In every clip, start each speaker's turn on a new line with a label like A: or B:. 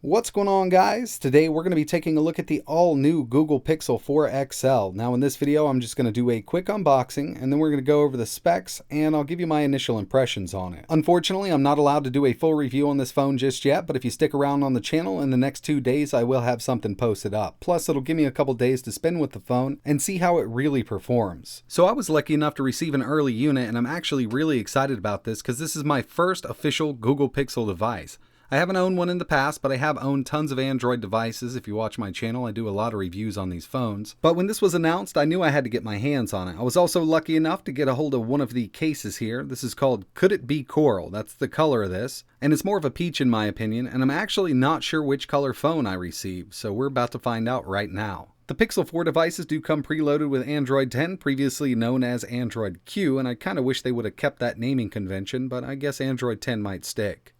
A: What's going on, guys? Today we're going to be taking a look at the all-new Google Pixel 4 XL. Now in this video I'm just going to do a quick unboxing and then we're going to go over the specs and I'll give you my initial impressions on it. Unfortunately, I'm not allowed to do a full review on this phone just yet, but if you stick around on the channel in the next 2 days I will have something posted up. Plus it'll give me a couple days to spend with the phone and see how it really performs. So I was lucky enough to receive an early unit and I'm actually really excited about this because this is my first official Google Pixel device. I haven't owned one in the past, but I have owned tons of Android devices. If you watch my channel, I do a lot of reviews on these phones. But when this was announced, I knew I had to get my hands on it. I was also lucky enough to get a hold of one of the cases here. This is called Could It Be Coral? That's the color of this. And it's more of a peach in my opinion, and I'm actually not sure which color phone I received, so we're about to find out right now. The Pixel 4 devices do come preloaded with Android 10, previously known as Android Q, and I kind of wish they would have kept that naming convention, but I guess Android 10 might stick.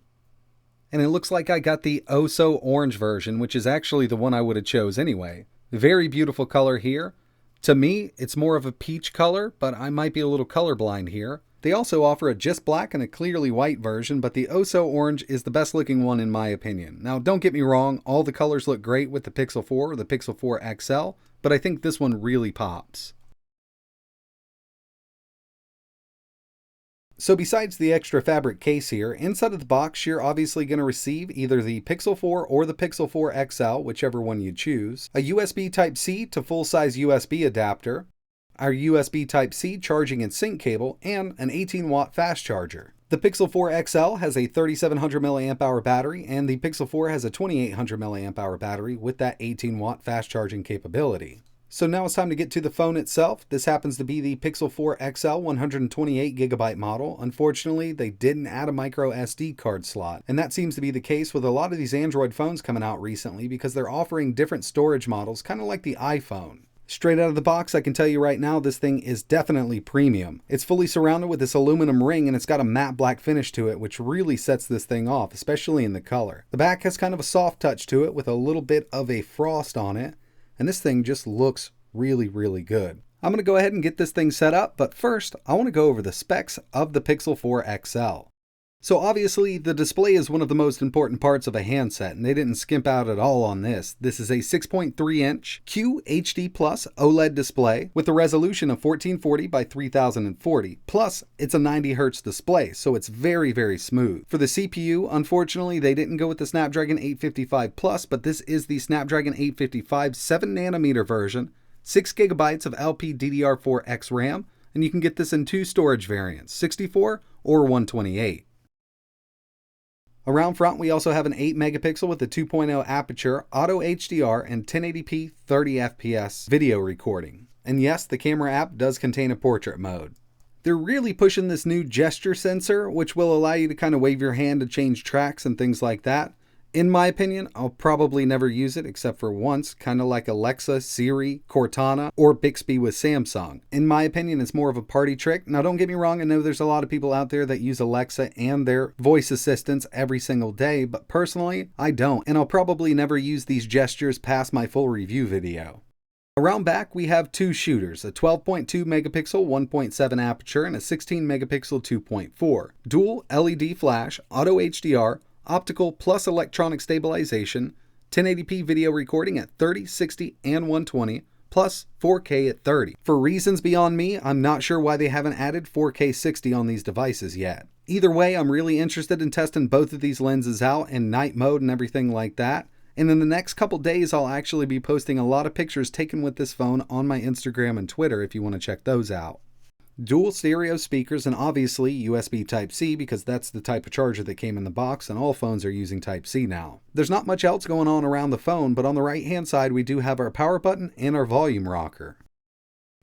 A: And it looks like I got the Oh So Orange version, which is actually the one I would have chose anyway. Very beautiful color here. To me, it's more of a peach color, but I might be a little colorblind here. They also offer a just black and a clearly white version, but the Oh So Orange is the best looking one in my opinion. Now, don't get me wrong, all the colors look great with the Pixel 4 or the Pixel 4 XL, but I think this one really pops. So besides the extra fabric case here, inside of the box you're obviously going to receive either the Pixel 4 or the Pixel 4 XL, whichever one you choose, a USB Type-C to full-size USB adapter, our USB Type-C charging and sync cable, and an 18-watt fast charger. The Pixel 4 XL has a 3700 mAh battery, and the Pixel 4 has a 2800 mAh battery with that 18-watt fast charging capability. So now it's time to get to the phone itself. This happens to be the Pixel 4 XL 128GB model. Unfortunately, they didn't add a micro SD card slot. And that seems to be the case with a lot of these Android phones coming out recently because they're offering different storage models, kind of like the iPhone. Straight out of the box, I can tell you right now, this thing is definitely premium. It's fully surrounded with this aluminum ring and it's got a matte black finish to it, which really sets this thing off, especially in the color. The back has kind of a soft touch to it with a little bit of a frost on it. And this thing just looks really, really good. I'm going to go ahead and get this thing set up, but first I want to go over the specs of the Pixel 4 XL. So obviously the display is one of the most important parts of a handset, and they didn't skimp out at all on this. This is a 6.3-inch QHD+ OLED display with a resolution of 1440 by 3040, plus it's a 90Hz display, so it's very, very smooth. For the CPU, unfortunately they didn't go with the Snapdragon 855 Plus, but this is the Snapdragon 855 7nm version, 6GB of LPDDR4x Ram, and you can get this in 2 storage variants, 64 or 128. Around front, we also have an 8MP with a 2.0 aperture, auto HDR, and 1080p 30fps video recording. And yes, the camera app does contain a portrait mode. They're really pushing this new gesture sensor, which will allow you to kind of wave your hand to change tracks and things like that. In my opinion, I'll probably never use it except for once, kind of like Alexa, Siri, Cortana, or Bixby with Samsung. In my opinion, it's more of a party trick. Now don't get me wrong, I know there's a lot of people out there that use Alexa and their voice assistants every single day, but personally, I don't, and I'll probably never use these gestures past my full review video. Around back, we have 2 shooters, a 12.2 megapixel 1.7 aperture and a 16 megapixel 2.4. Dual LED flash, auto HDR, optical plus electronic stabilization, 1080p video recording at 30, 60, and 120, plus 4K at 30. For reasons beyond me, I'm not sure why they haven't added 4K 60 on these devices yet. Either way, I'm really interested in testing both of these lenses out in night mode and everything like that. And in the next couple days, I'll actually be posting a lot of pictures taken with this phone on my Instagram and Twitter if you want to check those out. Dual stereo speakers and obviously USB Type-C because that's the type of charger that came in the box and all phones are using Type-C now. There's not much else going on around the phone, but on the right hand side we do have our power button and our volume rocker.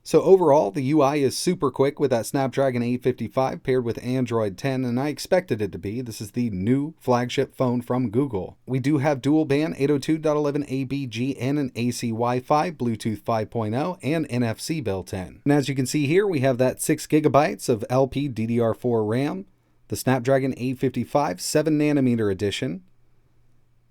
A: So overall, the UI is super quick with that Snapdragon 855 paired with Android 10, and I expected it to be. This is the new flagship phone from Google. We do have dual band 802.11 and an AC Wi-Fi, Bluetooth 5.0, and NFC built in. And as you can see here, we have that 6GB of LPDDR4 RAM, the Snapdragon 855 7nm edition,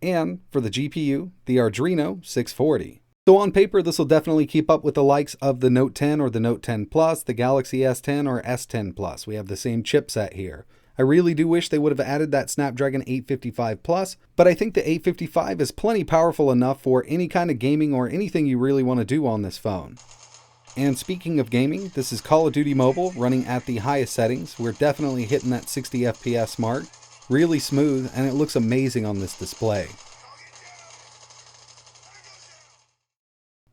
A: and for the GPU, the Adreno 640. So on paper, this will definitely keep up with the likes of the Note 10 or the Note 10 Plus, the Galaxy S10 or S10 Plus. We have the same chipset here. I really do wish they would have added that Snapdragon 855 Plus, but I think the 855 is plenty powerful enough for any kind of gaming or anything you really want to do on this phone. And speaking of gaming, this is Call of Duty Mobile running at the highest settings. We're definitely hitting that 60 FPS mark. Really smooth, and it looks amazing on this display.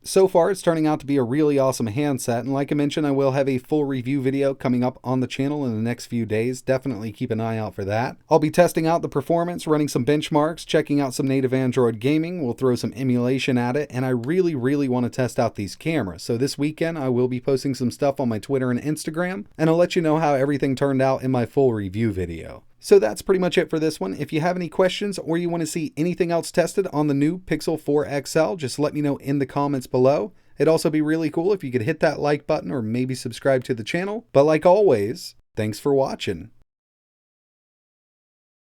A: So far, it's turning out to be a really awesome handset, and like I mentioned, I will have a full review video coming up on the channel in the next few days. Definitely keep an eye out for that. I'll be testing out the performance, running some benchmarks, checking out some native Android gaming. We'll throw some emulation at it, and I really want to test out these cameras. So this weekend, I will be posting some stuff on my Twitter and Instagram, and I'll let you know how everything turned out in my full review video. So that's pretty much it for this one. If you have any questions or you want to see anything else tested on the new Pixel 4 XL, just let me know in the comments below. It'd also be really cool if you could hit that like button or maybe subscribe to the channel. But like always, thanks for watching.